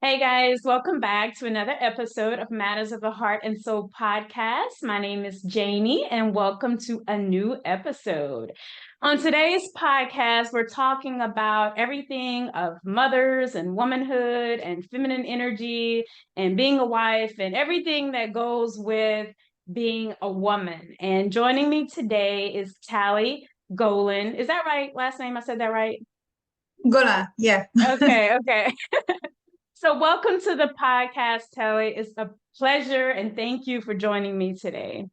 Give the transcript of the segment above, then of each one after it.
Hey guys, welcome back to another episode of Matters of the Heart and Soul podcast. My name is Jamie, and welcome to a new episode. On today's podcast, we're talking about everything of mothers and womanhood and feminine energy and being a wife and everything that goes with being a woman. And joining me today is Tali Golan. Is that right? Last name, I said that right? Golan, yeah. Okay. So, welcome to the podcast, Tali. It's a pleasure and thank you for joining me today.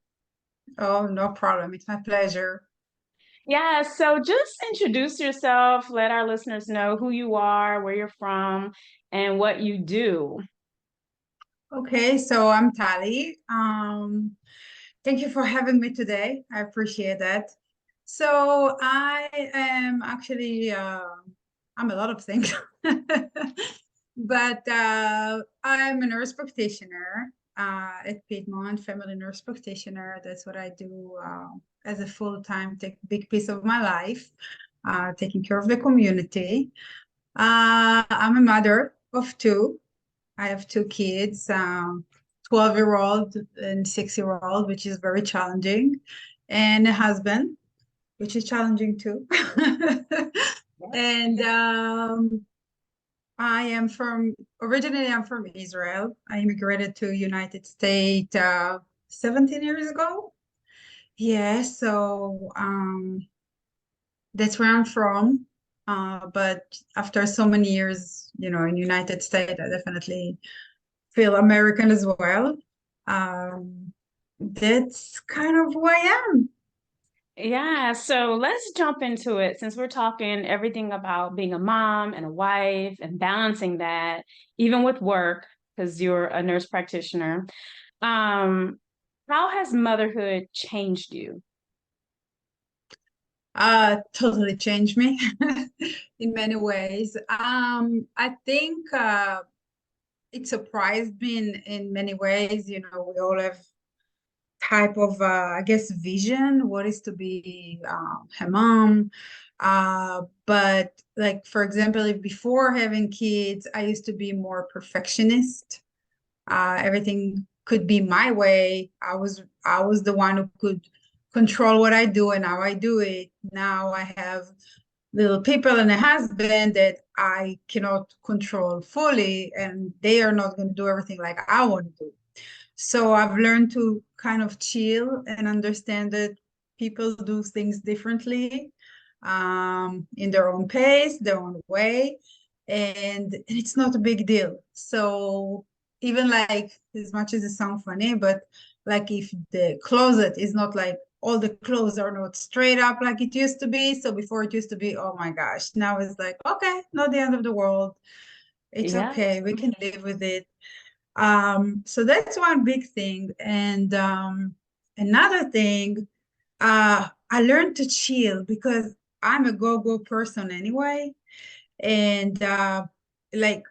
Oh, no problem. It's my pleasure. Yeah, so just introduce yourself, let our listeners know who you are, where you're from, and what you do. Okay, so I'm Tali. Thank you for having me today. I appreciate that. So I am actually I'm a lot of things, but I'm a nurse practitioner at Piedmont, family nurse practitioner. That's what I do as a full-time, take big piece of my life, taking care of the community. I'm a mother of two. I have two kids, 12-year-old and 6-year-old, which is very challenging, and a husband, which is challenging too. And originally I'm from Israel. I immigrated to United States 17 years ago. Yeah, so that's where I'm from. But after so many years, in United States, I definitely feel American as well. Um, that's kind of who I am. Yeah, so let's jump into it since we're talking everything about being a mom and a wife and balancing that, even with work, because you're a nurse practitioner. Um, how has motherhood changed you? Totally changed me in many ways. I think it surprised me in many ways. We all have type of I guess vision what is to be her mom, but like for example, if before having kids I used to be more perfectionist. Everything could be my way. I was the one who could control what I do and how I do it. Now I have little people and a husband that I cannot control fully, and they are not going to do everything like I want to do. So I've learned to kind of chill and understand that people do things differently, in their own pace, their own way, and it's not a big deal. So even like as much as it sounds funny, but like if the closet is not like all the clothes are not straight up like it used to be. So before it used to be, oh my gosh, now it's like, okay, not the end of the world. It's Yeah. okay. We can live with it. So that's one big thing. And another thing, I learned to chill because I'm a go-go person anyway. And like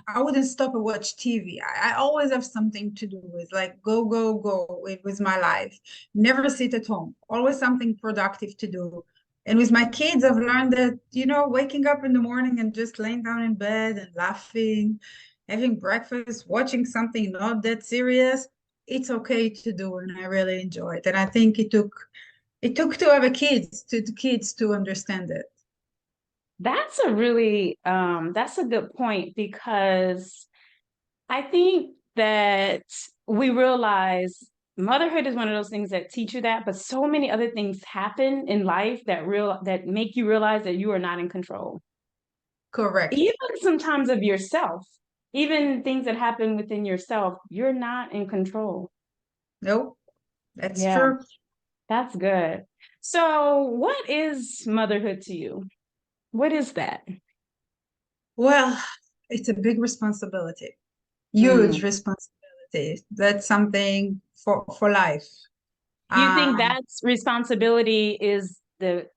I wouldn't stop and watch TV. I always have something to do with like go, go, go with my life. Never sit at home. Always something productive to do. And with my kids, I've learned that, waking up in the morning and just laying down in bed and laughing, having breakfast, watching something not that serious, it's okay to do. And I really enjoy it. And I think it took to have a kids to the kids to understand it. That's a good point because I think that we realize motherhood is one of those things that teach you that, but so many other things happen in life that make you realize that you are not in control. Correct. Even sometimes of yourself, even things that happen within yourself, you're not in control. Nope, that's Yeah, true. that's good. So, what is motherhood to you? What is that? Well, it's a big responsibility, Mm. huge responsibility. That's something for life. Do you think Um, that's responsibility is the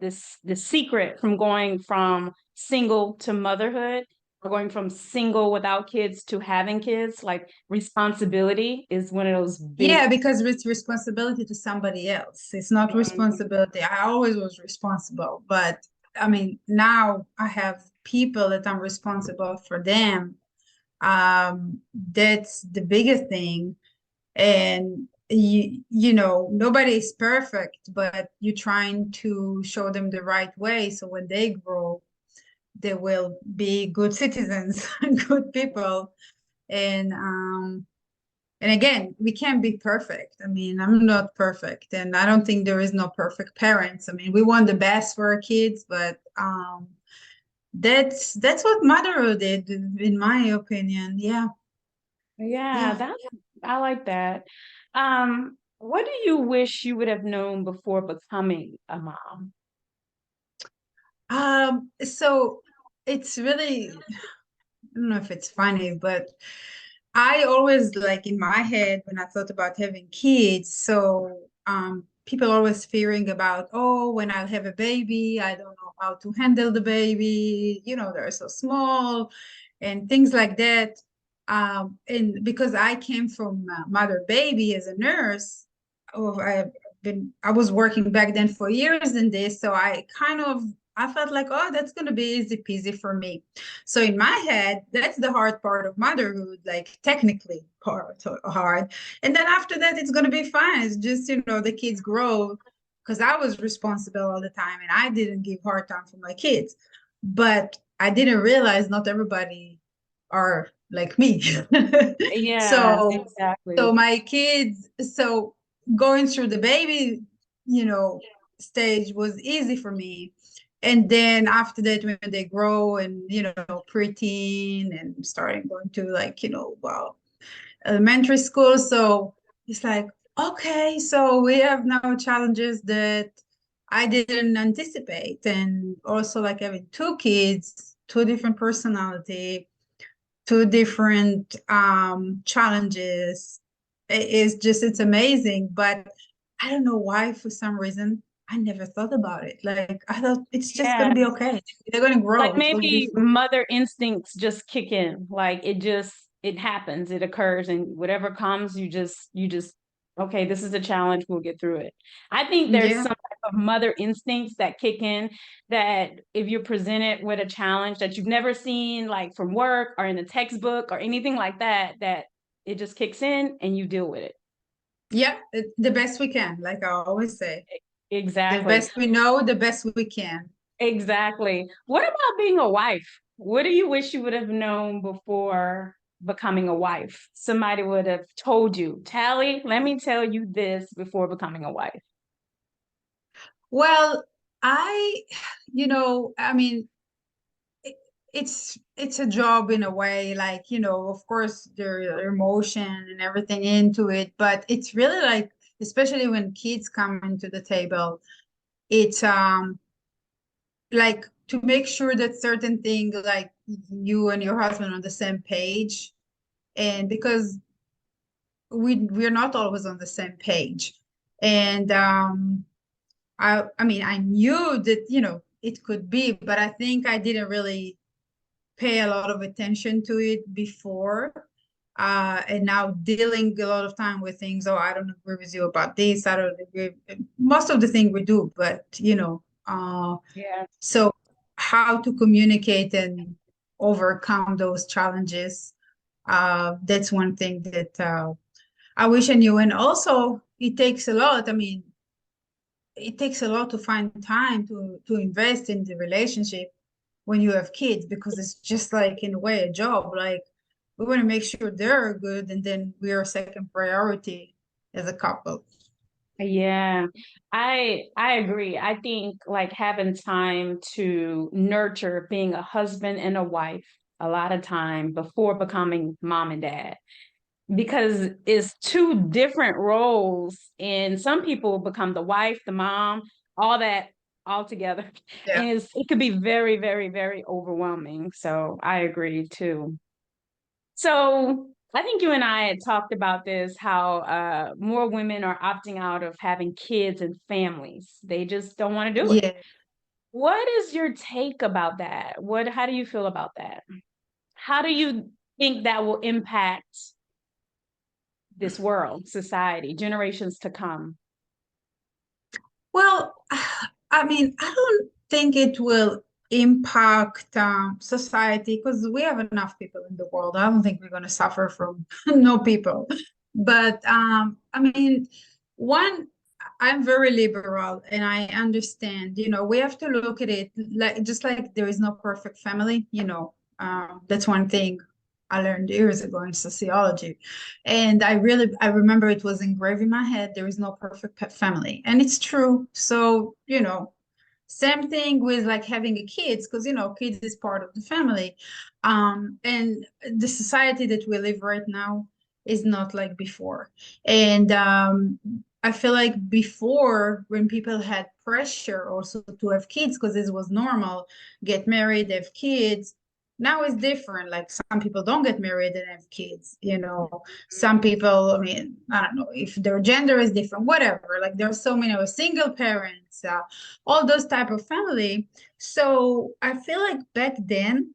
secret from going from single to motherhood or going from single without kids to having kids? Like responsibility is one of those big. yeah, because it's responsibility to somebody else. It's not Mhm. responsibility. I always was responsible, but I mean, now I have people that I'm responsible for them. That's the biggest thing. And nobody is perfect, but you're trying to show them the right way. So when they grow, they will be good citizens, good people. And again, we can't be perfect. I mean, I'm not perfect, and I don't think there is no perfect parents. I mean, we want the best for our kids, but that's what motherhood did, in my opinion. Yeah, Yeah, yeah. that I like that. What do you wish you would have known before becoming a mom? So it's really, I don't know if it's funny, but I always like in my head when I thought about having kids, so people always fearing about, oh, when I'll have a baby, I don't know how to handle the baby, they're so small and things like that. And because I came from mother baby as a nurse, I was working back then for years in this, so I felt like, oh, that's gonna be easy peasy for me. So in my head, that's the hard part of motherhood, like technically hard. And then after that, it's gonna be fine. It's just, the kids grow because I was responsible all the time and I didn't give hard time for my kids. But I didn't realize not everybody are like me. Yes, so exactly. so my kids, so going through the baby, you know, stage was easy for me. And then after that, when they grow and, preteen and starting going to like, well, elementary school. So it's like, okay, so we have now challenges that I didn't anticipate. And also like having two kids, two different personality, two different challenges. It's amazing. But I don't know why, for some reason, I never thought about it. Like I thought it's just Yeah. gonna be okay. They're gonna Like grow. It will be maybe fine. mother instincts just kick in. Like it happens, it occurs, and whatever comes, you just okay, this is a challenge, we'll get through it. I think there's Yeah. some type of mother instincts that kick in that if you're presented with a challenge that you've never seen, like from work or in a textbook or anything like that, that it just kicks in and you deal with it. Yeah. The best we can, like I always say. The Exactly. best we know, the best we can. Exactly. What about being a wife? What do you wish you would have known before becoming a wife? Somebody would have told you, Tally, let me tell you this before becoming a wife. Well, I, I mean, it, it's a job in a way, like, of course there are emotion and everything into it, but it's really like, especially when kids come into the table, it's like to make sure that certain things like you and your husband are on the same page. And because we're not always on the same page. And I mean, I knew that, it could be, but I think I didn't really pay a lot of attention to it before. And now dealing a lot of time with things, oh, I don't agree with you about this. I don't agree. Most of the thing we do, but Yeah. so how to communicate and overcome those challenges. That's one thing that I wish I knew. And also it takes a lot. I mean, it takes a lot to find time to invest in the relationship when you have kids, because it's just like in a way a job. Like we want to make sure they're good, and then we are second priority as a couple. Yeah, I agree. I think like having time to nurture being a husband and a wife a lot of time before becoming mom and dad, because it's two different roles, and some people become the wife, the mom, all that all together, Yeah. and it could be very, very, very overwhelming. So I agree too. So I think you and I had talked about this, how more women are opting out of having kids and families. They just don't want to do it. Yeah. What is your take about that? How do you feel about that? How do you think that will impact this world, society, generations to come? Well, I mean, I don't think it will. impact society, because we have enough people in the world. I don't think we're going to suffer from no people. But I mean, one, I'm very liberal and I understand, we have to look at it like just like there is no perfect family, that's one thing I learned years ago in sociology. And I remember it was engraved in my head, there is no perfect family. And it's true. So, same thing with like having a kids, because kids is part of the family. And the society that we live right now is not like before. And I feel like before, when people had pressure also to have kids, because this was normal, get married, have kids. Now it's different. Like some people don't get married and have kids, Some people, I mean, I don't know if their gender is different, whatever. Like there are so many single parents, all those type of family. So I feel like back then,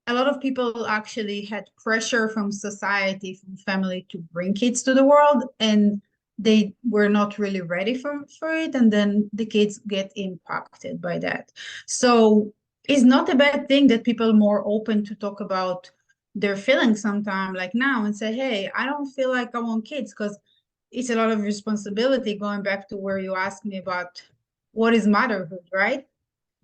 a lot of people actually had pressure from society, from family to bring kids to the world, and they were not really ready for it. And then the kids get impacted by that. So it's not a bad thing that people are more open to talk about their feelings sometime, like now, and say, hey, I don't feel like I want kids, because it's a lot of responsibility, going back to where you asked me about what is motherhood, right?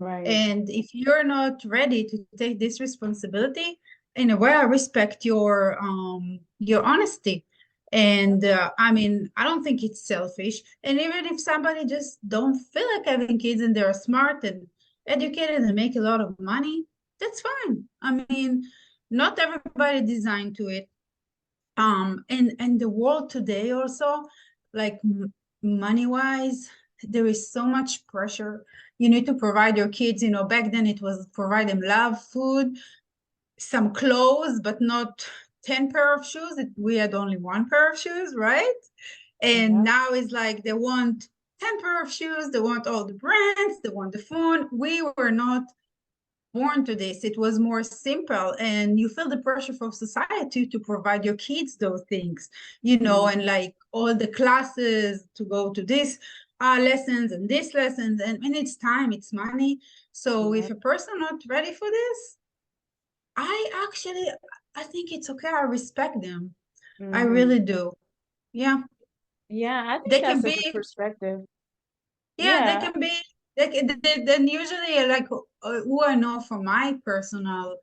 Right. And if you're not ready to take this responsibility, in a way, I respect your honesty. And I mean, I don't think it's selfish. And even if somebody just don't feel like having kids and they're smart and educated and make a lot of money, that's fine. I mean, not everybody designed to it. And the world today also, like money wise, there is so much pressure. You need to provide your kids, back then it was provide them love, food, some clothes, but not 10 pair of shoes. We had only one pair of shoes, right? And Yeah. now it's like they want 10 pair of shoes, they want all the brands, they want the phone. We were not born to this. It was more simple, and you feel the pressure from society to provide your kids those things, Mm. and like all the classes to go to this lessons and this lessons, and it's time, it's money. So Yeah. if a person not ready for this, I think it's okay. I respect them. I Hmm. really do. Yeah, Yeah, I think they can that's a be. good perspective. Yeah, they Yeah, can be. Then usually, like who I know from my personal,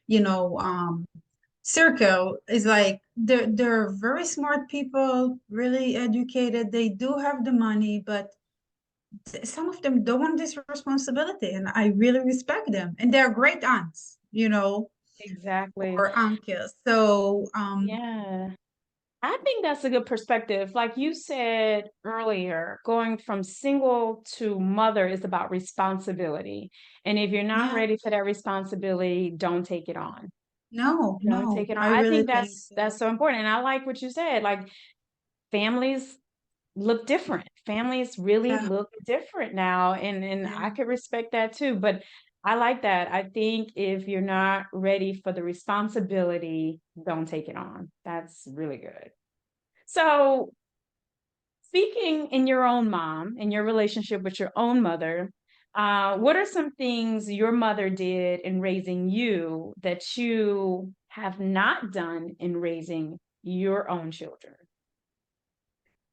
you know, um, circle is like they're very smart people, really educated. They do have the money, but some of them don't want this responsibility, and I really respect them. And they're great aunts, exactly. or uncles. So, Yeah. I think that's a good perspective. Like you said earlier, going from single to mother is about responsibility. And if you're not yeah, ready for that responsibility, don't take it on. no, Don't no, take it on. I I really think think that's so. so important. And I like what you said. Like families look different. Families really Yeah, look different now. And yeah. I could respect that too. But I like that. I think if you're not ready for the responsibility, don't take it on. That's really good. So speaking in your own mom, in your relationship with your own mother, what are some things your mother did in raising you that you have not done in raising your own children?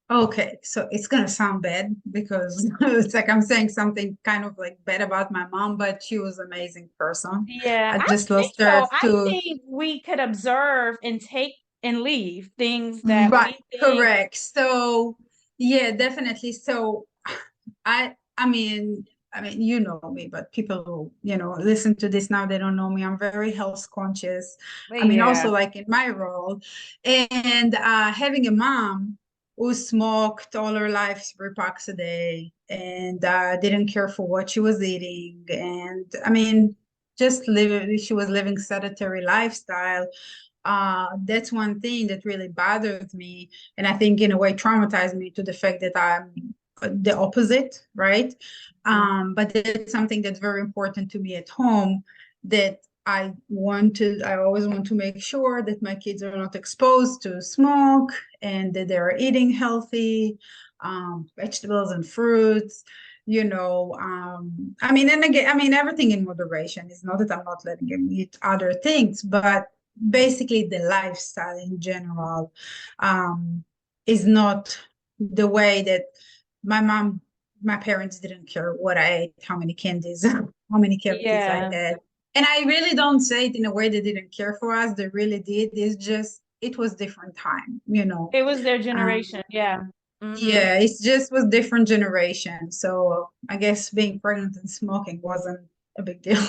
Okay, so it's gonna sound bad because it's like I'm saying something kind of like bad about my mom, but she was an amazing person. Yeah, I I just think lost her so. I to think we could observe and take and leave things that right, we think, correct. So yeah, definitely. So I mean, you know me, but people who, listen to this now, they don't know me. I'm very health conscious. I mean, yeah, also like in my role. And having a mom who smoked all her life 3 packs a day and didn't care for what she was eating. And I mean, she was living sedentary lifestyle. That's one thing that really bothers me, and I think in a way traumatized me to the fact that I'm the opposite, right? But it's something that's very important to me at home, that I always want to make sure that my kids are not exposed to smoke and that they're eating healthy, vegetables and fruits. I mean, and again, I mean, everything in moderation. Is not that I'm not letting him eat other things, but basically the lifestyle in general is not the way that my mom, my parents didn't care what I ate, how many candies, how many cavities I Yeah. had. And I really don't say it in a way they didn't care for us. They really did. It's just, it was different time. It was their Um, generation. Yeah. Mm-hmm. yeah, it's just was different generation. So I guess being pregnant and smoking wasn't a big deal.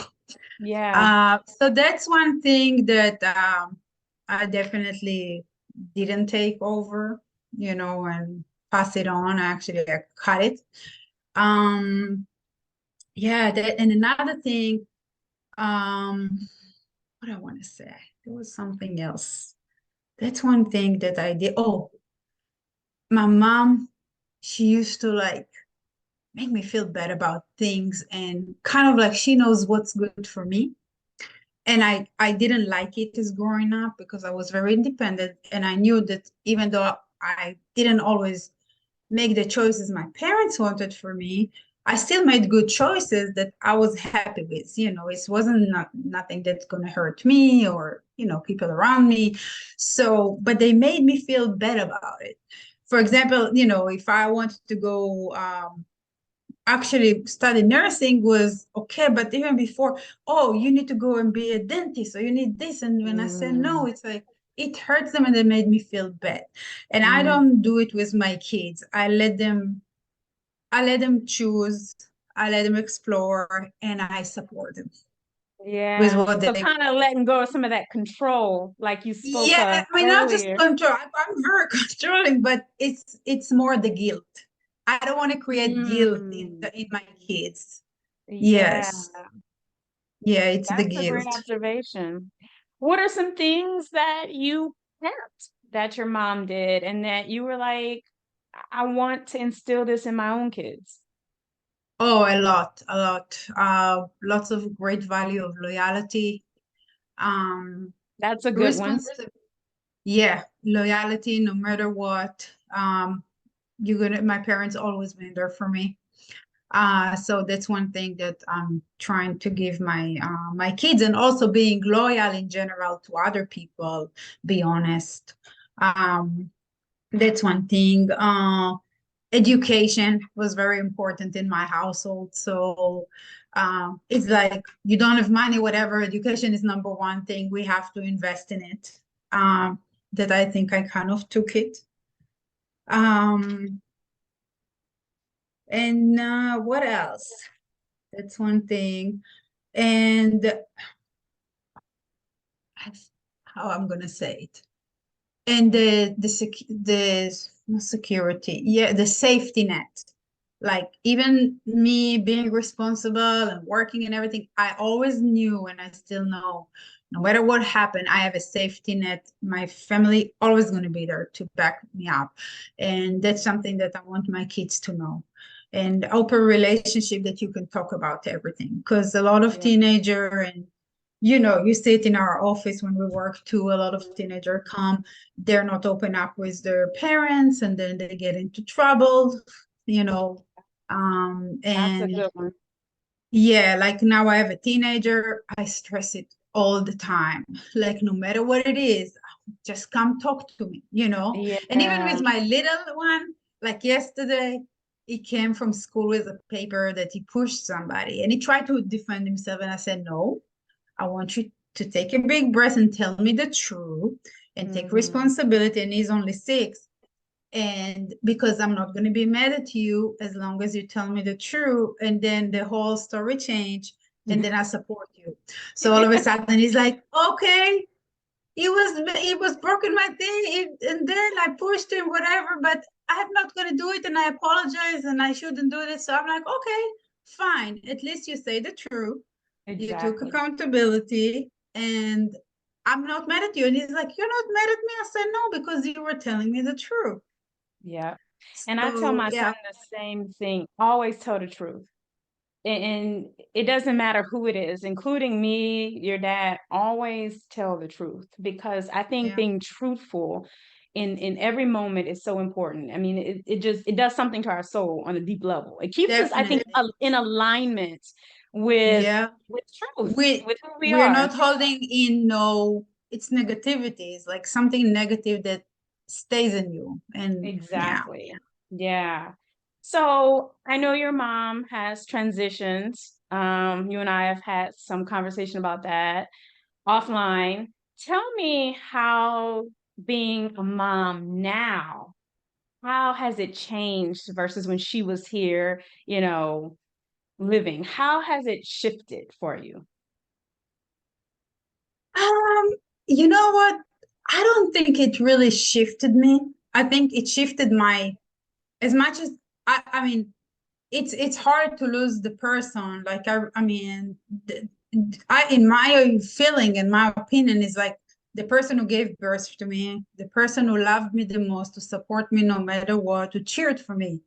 Yeah. So that's one thing that I definitely didn't take over, and pass it on. Actually, I cut it. Um, yeah, and another thing, what I want to say, there was something else. That's one thing that I did. Oh, my mom, she used to like make me feel bad about things and kind of like she knows what's good for me. And I didn't like it as growing up because I was very independent and I knew that even though I didn't always make the choices my parents wanted for me, I still made good choices that I was happy with. It wasn't nothing that's going to hurt me or, people around me. So, but they made me feel bad about it. For example, if I wanted to go actually study nursing was okay, but even before, oh, you need to go and be a dentist, or you need this. And when I said no, Mm. it's like it hurts them and they made me feel bad. And I Mm. don't do it with my kids. I let them choose, I let them explore, and I support them with Yeah. what So they kind of letting go of some of that control, like you spoke yeah, of I mean, not just earlier. control. I'm very controlling, but it's more the guilt. I don't want to create guilt Mm. in my kids. Yeah. Yes. Yeah, it's the That's a great guilt. observation. What are some things that you kept that your mom did and that you were like, I want to instill this in my own kids? Oh, a lot, a lot. Lots of great value of loyalty. Um, That's a good one. responsibility. Yeah, loyalty no matter what. My parents always been there for me. So that's one thing that I'm trying to give my kids, and also being loyal in general to other people, be honest. Um, that's one thing. Education was very important in my household. So it's like you don't have money, whatever, education is number one thing. We have to invest in it. That I think I kind of took it. Um, and what else? That's one thing. And how I'm gonna say it. And the not security, yeah, the safety net. Like even me being responsible and working and everything, I always knew and I still know, no matter what happened, I have a safety net. My family always going to be there to back me up. And that's something that I want my kids to know. And open relationship that you can talk about everything. Because a lot of Yeah. teenager and you see it in our office when we work too, a lot of teenagers come, they're not open up with their parents and then they get into trouble, you know. That's a And good one. yeah, like now I have a teenager, I stress it all the time. Like no matter what it is, just come talk to me. And even Yeah. with my little one, like yesterday, he came from school with a paper that he pushed somebody and he tried to defend himself. And I said, no, I want you to take a big breath and tell me the truth and take Mm. responsibility. And he's only 6. And because I'm not going to be mad at you as long as you tell me the truth. And then the whole story change. And then I support you. So all of a sudden he's like, okay, he was broken my thing. And then I pushed him, whatever, but I'm not going to do it. And I apologize and I shouldn't do this. So I'm like, okay, fine. At least you say the truth, you took Exactly. accountability, and I'm not mad at you. And he's like, you're not mad at me? I said, no, because you were telling me the truth. Yeah. And I tell So my yeah, son the same thing. Always tell the truth. And it doesn't matter who it is, including me, your dad, always tell the truth because I think yeah, being truthful in every moment is so important. I mean, it does something to our soul on a deep level. It keeps us, I think, Definitely. in alignment with Yeah. with truth, We with who we we're are. not holding in no it's negativity. It's like something negative that stays in you. And yeah. Exactly. Yeah. So I know your mom has transitioned. You and I have had some conversation about that offline. Tell me how being a mom now, how has it changed versus when she was here, living? How has it shifted for you? Um, you know what? I don't think it really shifted me. I think it shifted my as much as I mean it's hard to lose the person. Like I mean I in my feeling and my opinion is like the person who gave birth to me, the person who loved me the most, to support me no matter what, who cheered for me.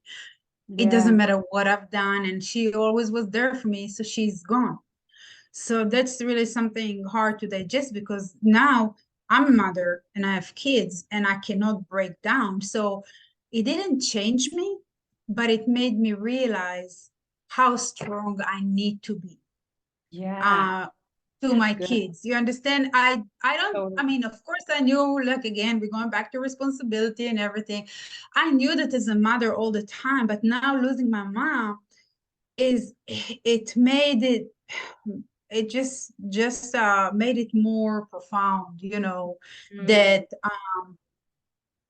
It doesn't Yeah. matter what I've done, and she always was there for me, so she's gone. So that's really something hard to digest because now I'm a mother and I have kids and I cannot break down. So it didn't change me, but it made me realize how strong I need to be Yeah. uh, to That's my good. kids. You understand? I don't, I Totally. mean, of course I knew, like again, we're going back to responsibility and everything. I knew that as a mother all the time, but now losing my mom is it made it just made it more profound, Mm, that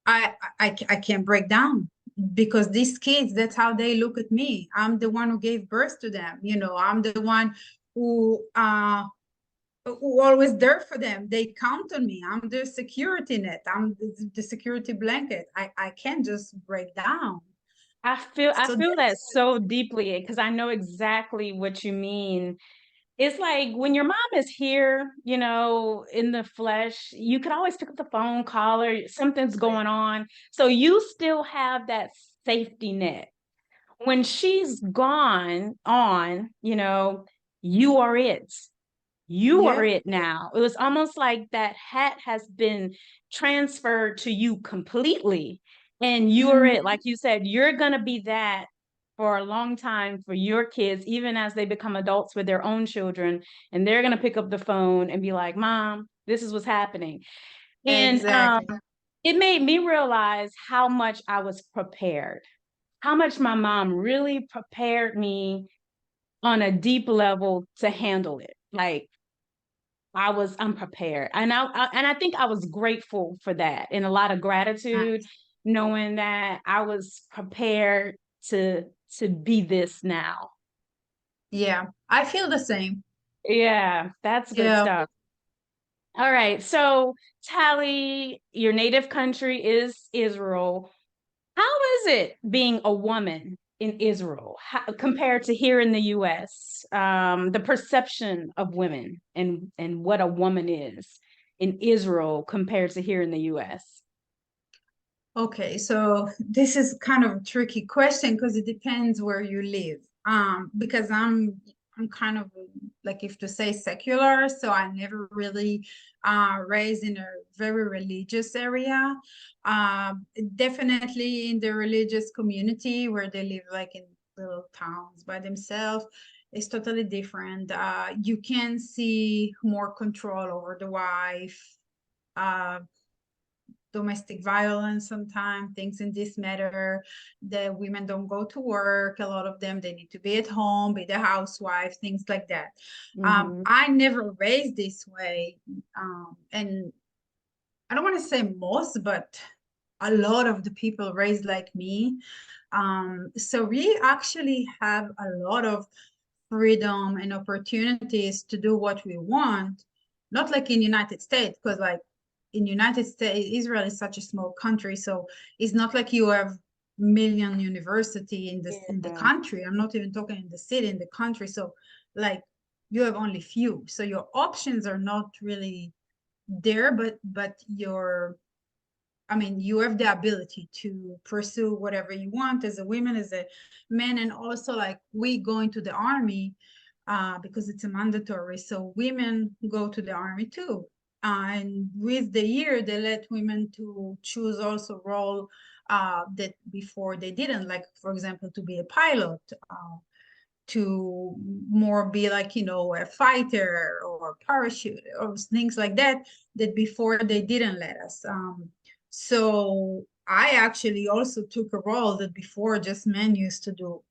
I can't break down because these kids, that's how they look at me. I'm the one who gave birth to them, I'm the one who always there for them. They count on me. I'm the security net. I'm the security blanket. I can't just break down. I So feel that that's so deeply because I know exactly what you mean. It's like when your mom is here, in the flesh, you can always pick up the phone, call her, something's right. going on. So you still have that safety net. When she's gone on, you are it. You are Yeah. it now. It was almost like that hat has been transferred to you completely. And you're it. Mhm. Like you said, you're going to be that for a long time for your kids, even as they become adults with their own children. And they're going to pick up the phone and be like, Mom, this is what's happening. And Exactly. it made me realize how much I was prepared, how much my mom really prepared me on a deep level to handle it. Like, I was unprepared. And I think I was grateful for that and a lot of gratitude, Nice. knowing that I was prepared to be this now. Yeah, I feel the same. Yeah, that's good Yeah. stuff. All right. So, Tali, your native country is Israel. How is it being a woman in Israel compared to here in the US? The perception of women and what a woman is in Israel compared to here in the US. Okay, so this is kind of a tricky question because it depends where you live. Because I'm kind of like if to say secular, so I never really raised in a very religious area. Definitely in the religious community where they live like in little towns by themselves. It's totally different. You can see more control over the wife. Uh, Domestic violence sometimes, things in this matter. The women don't go to work, a lot of them, they need to be at home, be the housewife, things like that. Hmm. I never raised this way. And I don't want to say most, but a lot of the people raised like me. So we actually have a lot of freedom and opportunities to do what we want, not like in United States, because like in United States, Israel is such a small country, so it's not like you have million university in the Yeah. country. I'm not even talking in the city, in the country. So like you have only few, so your options are not really there, but your I mean, you have the ability to pursue whatever you want as a woman, as a man, and also like we go into the army because it's a mandatory. So women go to the army too. And with the year, they let women to choose also role that before they didn't, like, for example, to be a pilot, to more be like, a fighter or parachute or things like that, that before they didn't let us. So I actually also took a role that before just men used to do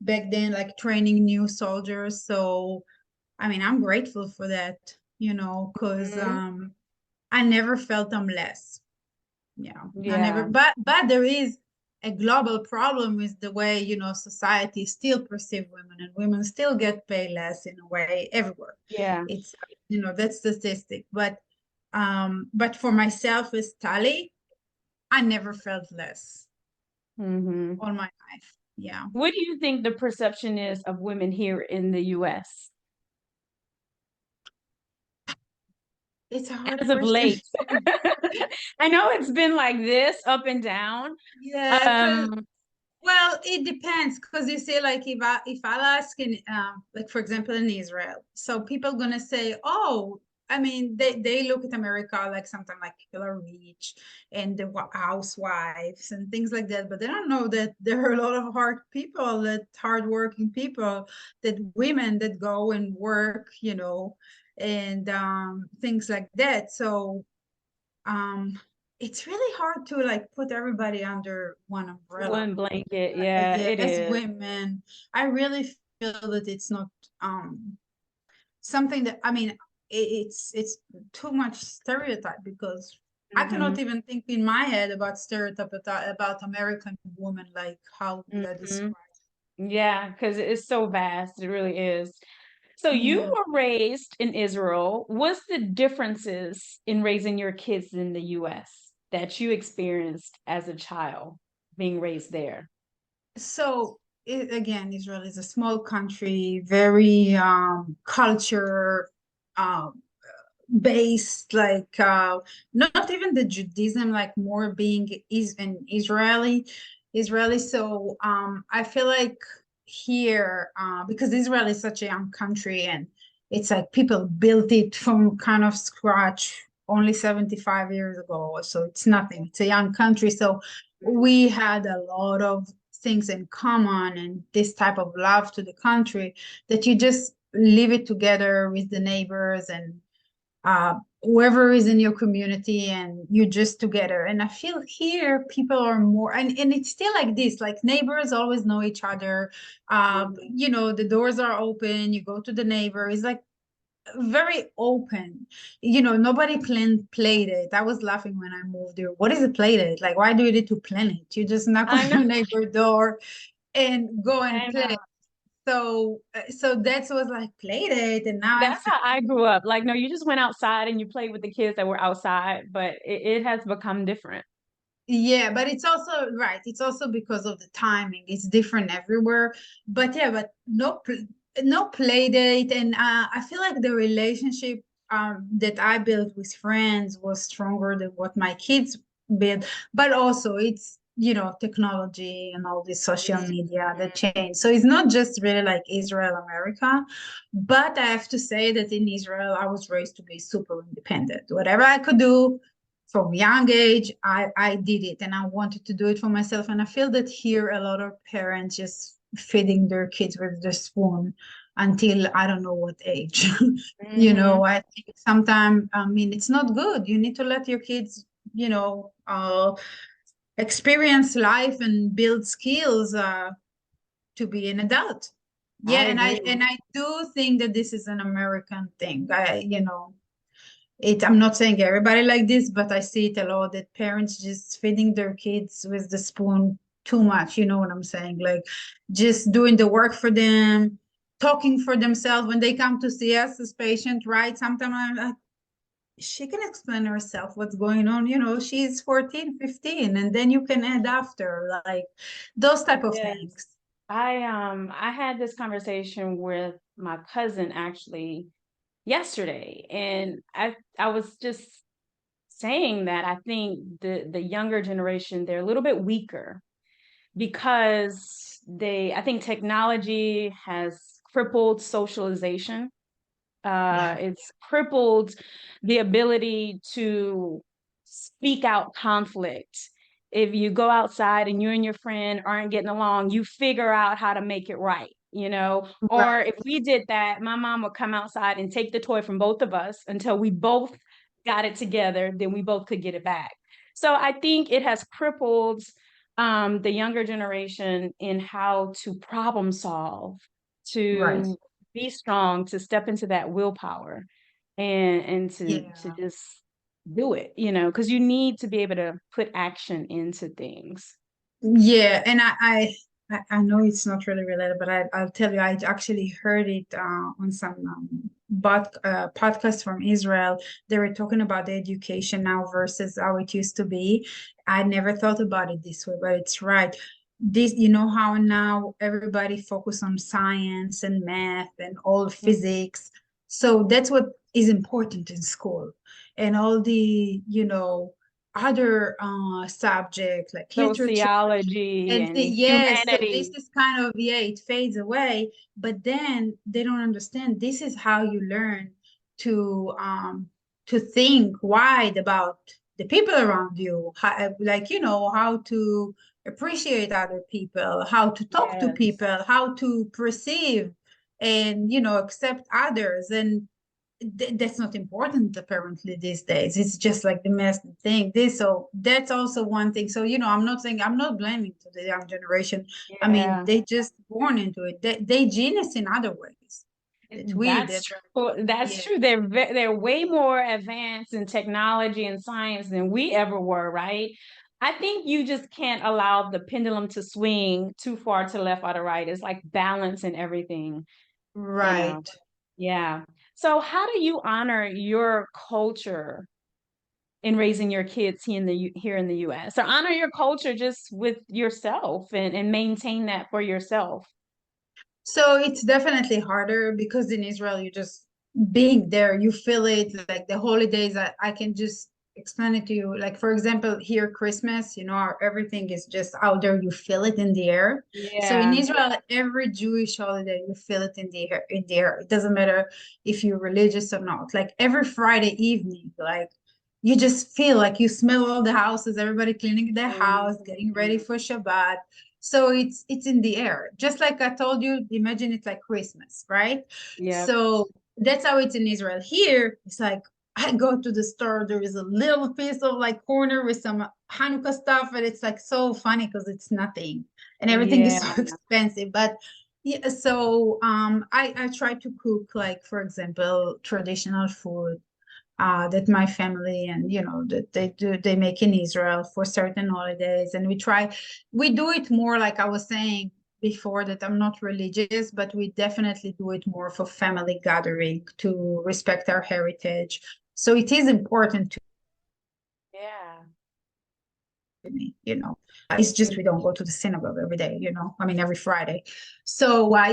back then, like training new soldiers. So, I mean, I'm grateful for that, because Mhm. I never felt I'm less. Yeah, I never, Yeah. but there is a global problem with the way, society still perceive women, and women still get paid less in a way everywhere. Yeah. It's, that's statistic. But for myself as Tali, I never felt less Hmm. all my life. Yeah. What do you think the perception is of women here in the US It's a hard as of question. late? I know it's been like this up and down. Yeah, because Um, well, it depends, because you say, like, if I'll ask in like, for example, in Israel, so people gonna say, oh, I mean, they look at America like sometimes like people are rich and the housewives and things like that, but they don't know that there are a lot of hardworking people, that women that go and work, and things like that. So um it's really hard to like put everybody under one umbrella. one blanket. Yeah, it Yes, is. women. I really feel that it's not something that, I mean, it's too much stereotype, because I Hmm. cannot even think in my head about stereotype about American women, like how would I Hmm. describe? Yeah, because it's so vast. It really is. So you Yeah. were raised in Israel. What's the differences in raising your kids in the US that you experienced as a child being raised there? So again, Israel is a small country, very culture um, based, like not even the Judaism, like more being is an Israeli. So I feel like here, because Israel is such a young country, and it's like people built it from kind of scratch only 75 years ago, so it's nothing, it's a young country. So we had a lot of things in common, and this type of love to the country, that you just live it together with the neighbors, and whoever is in your community, and you're just together. And I feel here people are more, and it's still like this, like neighbors always know each other. The doors are open, you go to the neighbor, it's like very open. Nobody played it. I was laughing when I moved here. What is a play date? Like, why do you need to plan it? You just knock I on know. your neighbor door and go and I play. know. So that was like play date, and now I That's have to. how I grew up. Like, no, you just went outside and you played with the kids that were outside, but it has become different. Yeah, but it's also right. It's also because of the timing. It's different everywhere. But yeah, but no play date, and I feel like the relationship that I built with friends was stronger than what my kids build. But also, it's technology and all this social media that changed. So it's not just really like Israel, America. But I have to say that in Israel, I was raised to be super independent. Whatever I could do from young age, I did it, and I wanted to do it for myself. And I feel that here a lot of parents just feeding their kids with the spoon until I don't know what age. Hmm. I think sometimes, I mean, it's not good. You need to let your kids, experience life and build skills to be an adult. Yeah, I and I agree. and I do think that this is an American thing. I'm not saying everybody like this, but I see it a lot, that parents just feeding their kids with the spoon too much. You know what I'm saying? Like, just doing the work for them, talking for themselves when they come to see us as patient, right? Sometimes I'm like, she can explain herself what's going on. She's 14, 15, and then you can add after, like those type of Yes. things. I had this conversation with my cousin actually yesterday, and I was just saying that I think the younger generation, they're a little bit weaker because I think technology has crippled socialization. Yeah. It's crippled the ability to speak out conflict. If you go outside and you and your friend aren't getting along, you figure out how to make it right, you know? Or if Right. we did that, my mom would come outside and take the toy from both of us until we both got it together, then we both could get it back. So I think it has crippled the younger generation in how to problem solve, Right. to be strong, to step into that willpower and to Yeah. just do it, you know, because you need to be able to put action into things. Yeah, and I know it's not really related, but I'll tell you, I actually heard it on some podcast from Israel. They were talking about the education now versus how it used to be. I never thought about it this way, but it's right. This, you know how now everybody focus on science and math and all physics. So that's what is important in school. And all the, other subjects like literature Sociology and and yes, so this humanity. is kind of, yeah, it fades away, but then they don't understand this is how you learn to think wide about the people around you, how, like, how to appreciate other people, how to talk to Yes. people, how to perceive and accept others. And that's not important apparently these days. It's just like the mass thing. This, so that's also one thing. So I'm not saying, I'm not blaming to the young generation. I mean, Yeah. they just born into it. They genius in other ways that we That's that true. That's yeah. true. They're way more advanced in technology and science than we ever were, right? I think you just can't allow the pendulum to swing too far to the left or the right. It's like balance and everything, you know. Right. Yeah. So how do you honor your culture in raising your kids here in the US? Or honor your culture just with yourself and maintain that for yourself. So it's definitely harder because in Israel, you just being there, you feel it like the holidays. I can just explain it to you. Like, for example, here, Christmas, everything is just out there. You feel it in the air. So in Yeah. Israel, every Jewish holiday, you feel it in the air, in the air. It doesn't matter if you're religious or not. Like every Friday evening, like you just feel like you smell all the houses, everybody cleaning their house, getting ready Mhm. for Shabbat. So it's in the air. Just like I told you, imagine it's like Christmas, right? Yep. So that's how it's in Israel. Here, it's like I go to the store, there is a little piece of like corner with some Hanukkah stuff, and it's like so funny because it's nothing and everything is Yeah. so expensive. But yeah, so I try to cook like, for example, traditional food that my family and that they make in Israel for certain holidays, and we do it more like I was saying before that I'm not religious, but we definitely do it more for family gathering to respect our heritage. So it is important to Yeah. me. It's just we don't go to the synagogue every day. I mean every Friday. So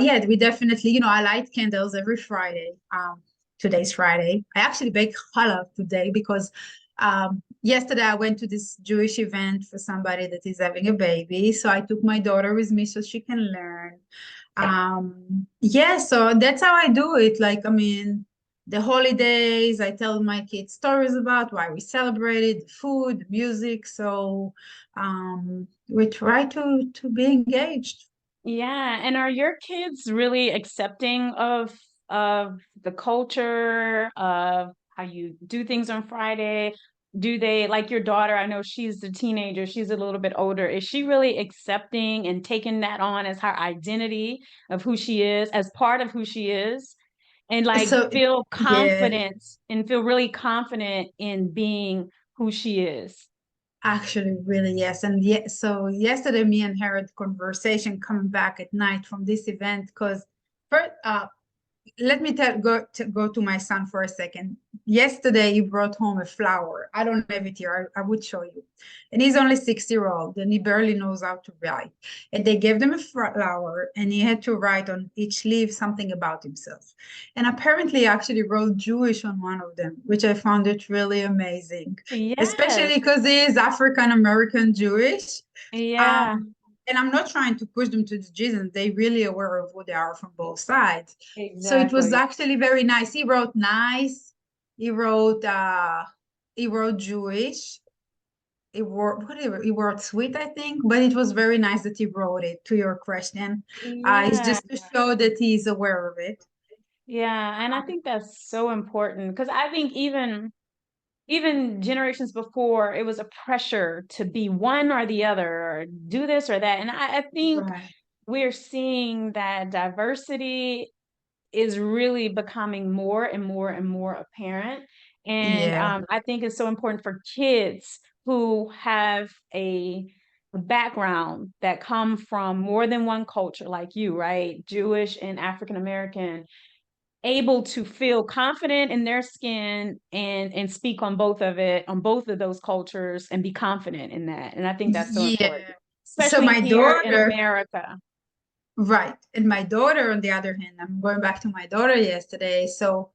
yeah, we definitely, I light candles every Friday. Today's Friday. I actually bake challah today because yesterday I went to this Jewish event for somebody that is having a baby. So I took my daughter with me so she can learn. Yeah, so that's how I do it. Like, I mean, the holidays, I tell my kids stories about why we celebrated, the food, the music. So we try to be engaged. Yeah. And are your kids really accepting of the culture of how you do things on Friday? Do they like your daughter? I know she's a teenager, she's a little bit older. Is she really accepting and taking that on as her identity of who she is, as part of who she is? And like So feel yeah, confident and feel really confident in being who she is. actually, really, yes. And yeah, so yesterday me and her had conversation coming back at night from this event because first let me go to my son for a second. Yesterday, he brought home a flower. I don't have it here. I would show you. And he's only 6 years old, and he barely knows how to write. And they gave them a flower, and he had to write on each leaf something about himself. And apparently, he actually wrote Jewish on one of them, which I found it really amazing, Yes. especially because he is African American Jewish. Yeah. Um, and I'm not trying to push them to the Jesus. They really aware of who they are from both sides. So it was Exactly. actually very nice. He wrote nice. He wrote Jewish. He wrote sweet, I think, but it was very nice that he wrote it to your question. It's Yeah. just to show that he's aware of it. Yeah. And I think that's so important because I think even generations before, it was a pressure to be one or the other, or do this or that. And I think Right. we're seeing that diversity is really becoming more and more and more apparent. And Yeah. I think it's so important for kids who have a background that come from more than one culture, like you, right? Jewish and African American, able to feel confident in their skin and speak on both of it, on both of those cultures, and be confident in that. And I think that's so important, Yeah. So especially my here in daughter, America. right. And my daughter, on the other hand, I'm going back to my daughter yesterday. So,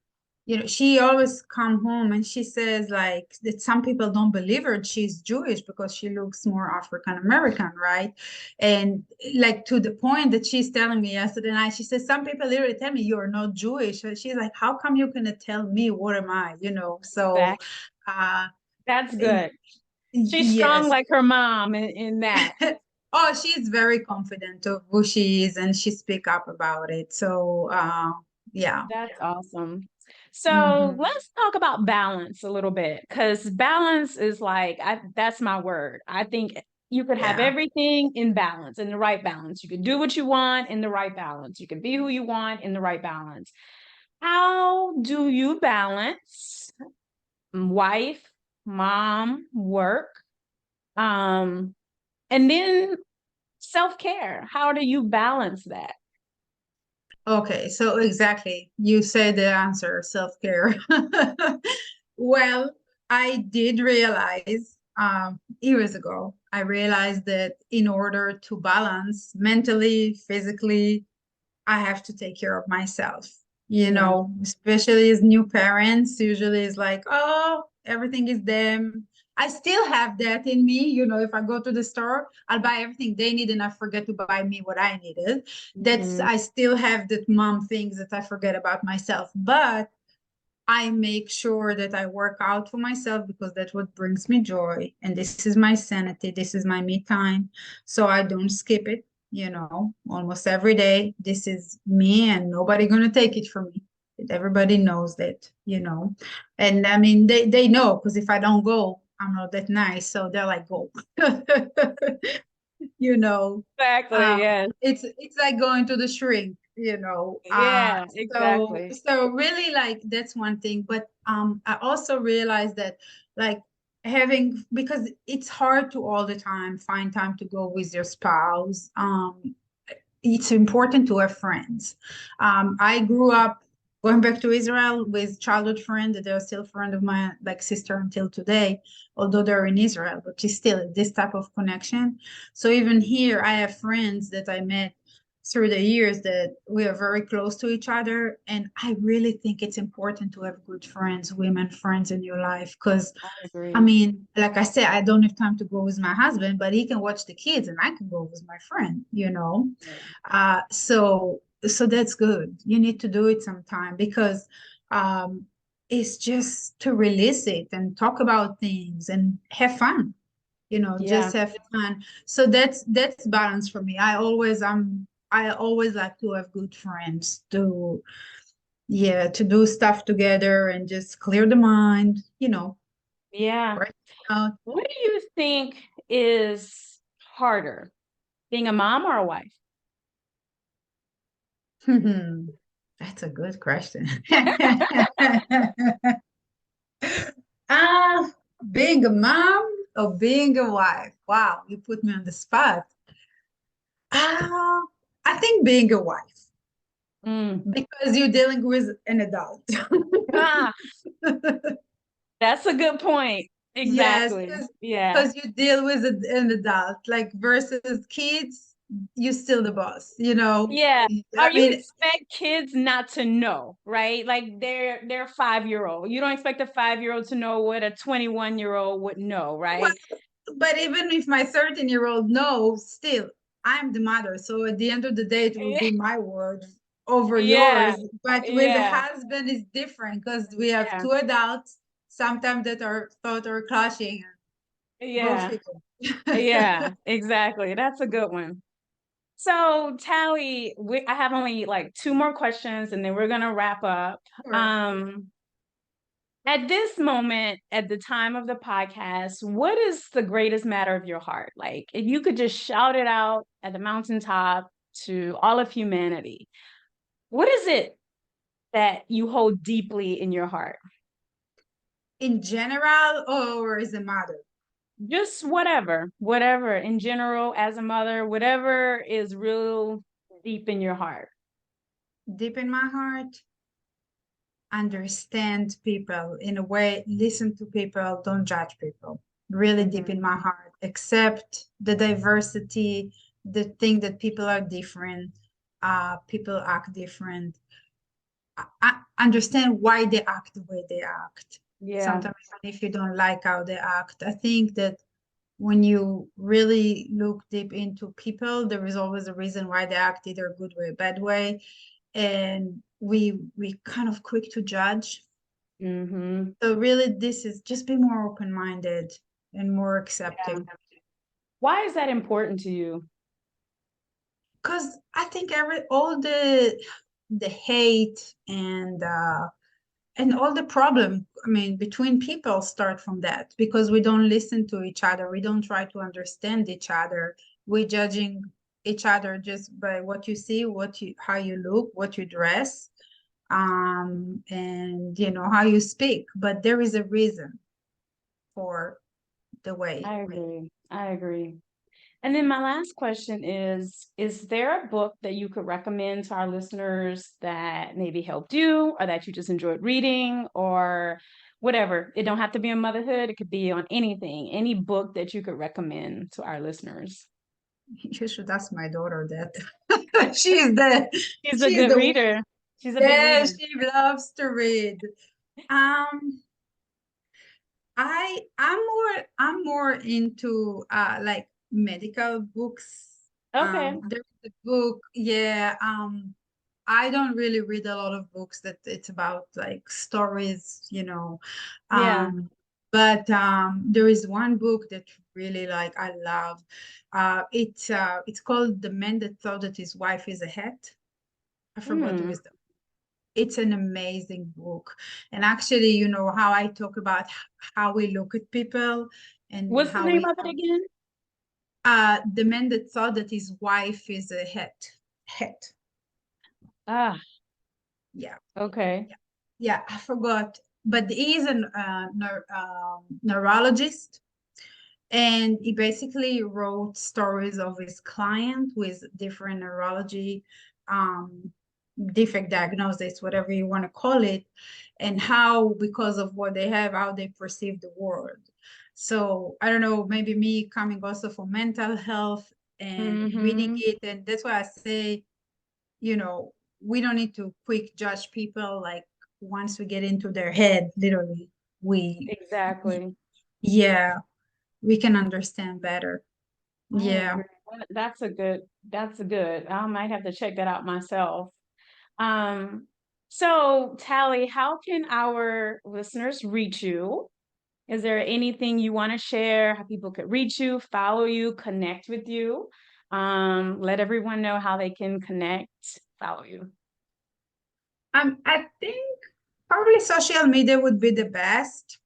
she always come home and she says like that some people don't believe her she's Jewish because she looks more African American, right? And like to the point that she's telling me yesterday night, she says some people literally tell me you're not Jewish. And she's like, how come you're gonna tell me what am I? So That uh that's good. She's strong yes. like her mom in that. Oh, she's very confident of who she is and she speak up about it. So, yeah. That's awesome. So Hmm. let's talk about balance a little bit, because balance is like, that's my word. I think you could have Yeah. everything in balance, in the right balance. You could do what you want in the right balance. You can be who you want in the right balance. How do you balance wife, mom, work, um, and then self-care? How do you balance that? Okay, so exactly. You said the answer, self-care. Well, I did realize years ago, I realized that in order to balance mentally, physically, I have to take care of myself, Yeah. especially as new parents, usually it's like, oh, everything is them. I still have that in me, if I go to the store, I'll buy everything they need and I forget to buy me what I needed. Mhm. I still have that mom things that I forget about myself, but I make sure that I work out for myself because that's what brings me joy. And this is my sanity. This is my me time. So I don't skip it, almost every day. This is me and nobody gonna take it from me. Everybody knows that. And I mean they know because if I don't go, I'm not that nice. So they're like, go. you know Exactly. um Yes. it's like going to the shrink, Yeah, so exactly. really like that's one thing, but I also realized that like having because it's hard to all the time find time to go with your spouse. It's important to have friends. I grew up going back to Israel with childhood friends that they're still friend of my like sister until today, although they're in Israel, but it's still this type of connection. So even here, I have friends that I met through the years that we are very close to each other. And I really think it's important to have good friends, women friends in your life, because I I agree. mean, like I said, I don't have time to go with my husband, but he can watch the kids and I can go with my friend. Yeah. So that's good. You need to do it sometime because um, it's just to release it and talk about things and have fun. Just Yeah. have fun. So that's balance for me. I always like to have good friends to yeah to do stuff together and just clear the mind. Yeah. Right out. What do you think is harder, being a mom or a wife? That's a good question. Being a mom or being a wife? Wow, you put me on the spot. Ah, I think being a wife Mm. because you're dealing with an adult. Ah, that's a good point. Yes, Exactly. because Yeah. you deal with an adult, like versus kids, you're still the boss. Yeah. Or I you mean, expect kids not to know, right? Like they're a 5-year-old. You don't expect a 5-year-old to know what a 21-year-old would know, well, right? but even if my 13-year-old knows, still, I'm the mother, so at the end of the day, it will be my word over Yeah, yours. But with the yeah, husband, it's different because we have yeah, two adults, sometimes that are thought are clashing. Go yeah, figure. yeah, exactly. That's a good one. So, Tally, I have only like two more questions and then we're gonna wrap up. Sure. Um, at this moment, at the time of the podcast, what is the greatest matter of your heart? Like, if you could just shout it out at the mountaintop to all of humanity, what is it that you hold deeply in your heart? In general, or as a mother? Just whatever in general, as a mother, whatever is real deep in your heart. Deep in my heart, understand people in a way, listen to people, don't judge people. Really deep Mhm. in my heart, accept the diversity, the thing that people are different, people act different. I understand why they act the way they act. Yeah. Sometimes even if you don't like how they act, I think that when you really look deep into people, there is always a reason why they act either a good way or a bad way. And we kind of quick to judge. Mm-hmm. So really this is just be more open-minded and more Yeah. accepting. Why is that important to you? Because I think every all the hate and all the problem, I mean, between people start from that because we don't listen to each other. We don't try to understand each other. We're judging each other just by what you see, how you look, what you dress, and how you speak. But there is a reason for the way. I agree. I agree. And then my last question is there a book that you could recommend to our listeners that maybe helped you or that you just enjoyed reading or whatever? It don't have to be on motherhood. It could be on anything, any book that you could recommend to our listeners. You should ask my daughter that. she's the She's a she's good the one. reader. She's a big Yeah, reader. she loves to read. Um, I'm more into like medical books. Okay. There's a book, yeah. I don't really read a lot of books that it's about like stories. Yeah. But there is one book that really like I love. It's called The Man That Thought That His Wife Is a Hat. I forgot the Hmm. wisdom. It's an amazing book. And actually, how I talk about how we look at people and What's the how name we of it have again? the man that thought that his wife is a het. Het. Ah, Yeah. okay. Yeah. Yeah. I forgot. But he is a neurologist. And he basically wrote stories of his client with different neurology um, defect diagnosis, whatever you want to call it, and how, because of what they have, how they perceive the world. So I don't know, maybe me coming also from mental health and reading Mm-hmm. it. And that's why I say, you know, we don't need to quick judge people. Like once we get into their head, literally, we, Exactly. yeah, we can understand better. I Yeah. agree. That's a good. I might have to check that out myself. Um, so Tally, how can our listeners reach you? Is there anything you want to share? How people could reach you, follow you, connect with you? Let everyone know how they can connect, follow you. I think probably social media would be the best.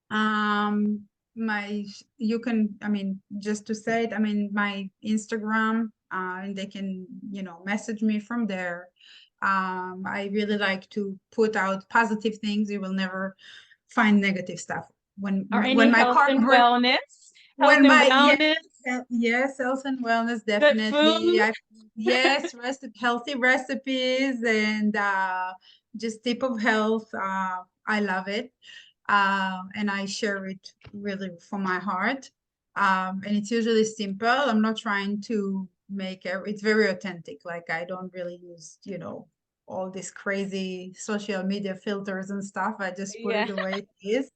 Um, my you can, I mean, just to say it, I mean, my Instagram, and they can, message me from there. I really like to put out positive things. You will never find negative stuff. When Or any when my health and partner, wellness, health when and my yes, wellness, yes, health and wellness good definitely. food. Yes, healthy recipes and just tip of health. I love it, and I share it really from my heart. And it's usually simple. I'm not trying to make it. It's very authentic. Like I don't really use, all these crazy social media filters and stuff. I just put it Yeah. the way it is.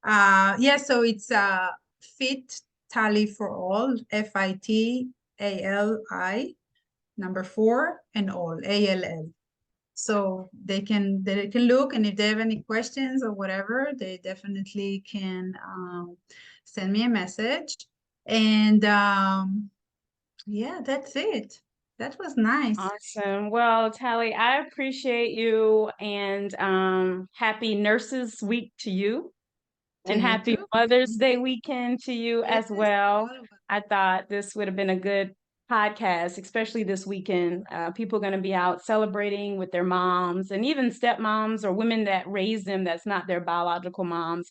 Yeah, so it's Fit Tali for All, FIT ALI, number 4, and all, ALL. So they can look, and if they have any questions or whatever, they definitely can send me a message. And yeah, that's it. That was nice. Awesome. Well, Tali, I appreciate you, and happy Nurses Week to you. To And you happy too. Mother's Day weekend to you Yes, as well. all of us. I thought this would have been a good podcast, especially this weekend. People are going to be out celebrating with their moms and even stepmoms or women that raise them that's not their biological moms.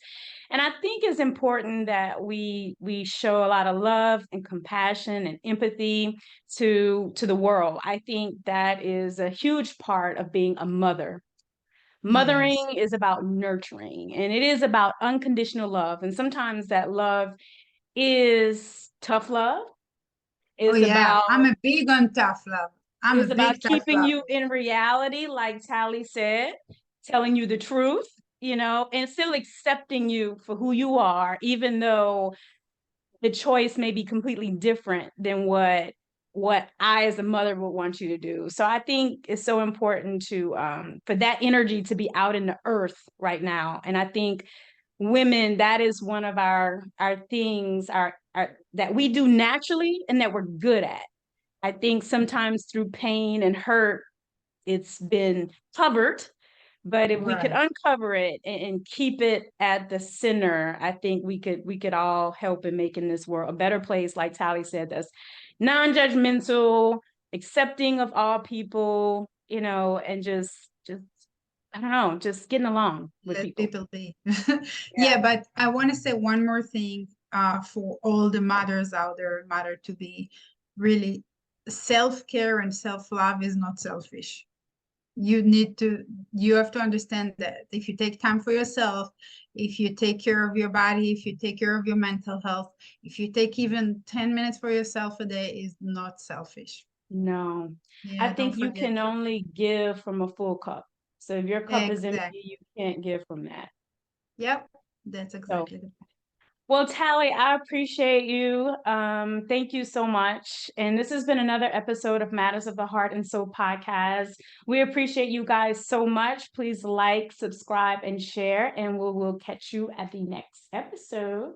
And I think it's important that we show a lot of love and compassion and empathy to the world. I think that is a huge part of being a mother. Yes. Mothering is about nurturing, and it is about unconditional love. And sometimes that love is tough love, Oh is yeah, about I'm a big on tough love. I'm a is about big tough keeping love. you in reality, like Tali said, telling you the truth, and still accepting you for who you are, even though the choice may be completely different than what I as a mother would want you to do. So I think it's so important to for that energy to be out in the earth right now. And I think women, that is one of our things our that we do naturally and that we're good at. I think sometimes through pain and hurt, it's been covered, but if we could Right. uncover it and keep it at the center, I think we could all help in making this world a better place, like Tali said, that's non-judgmental, accepting of all people, and just I don't know, just getting along with Let people. people be. Yeah. Yeah, but I want to say one more thing for all the mothers out there, mother to be really self-care and self-love is not selfish. You have to understand that if you take time for yourself, if you take care of your body, if you take care of your mental health, if you take even 10 minutes for yourself a day is not selfish. No, I Yeah, don't think you forget can that. only give from a full cup. So if your cup is empty, Exactly. you can't give from that. Yep, that's So, exactly the point. well, Tali, I appreciate you. Thank you so much. And this has been another episode of Matters of the Heart and Soul podcast. We appreciate you guys so much. Please like, subscribe, and share, and we will catch you at the next episode.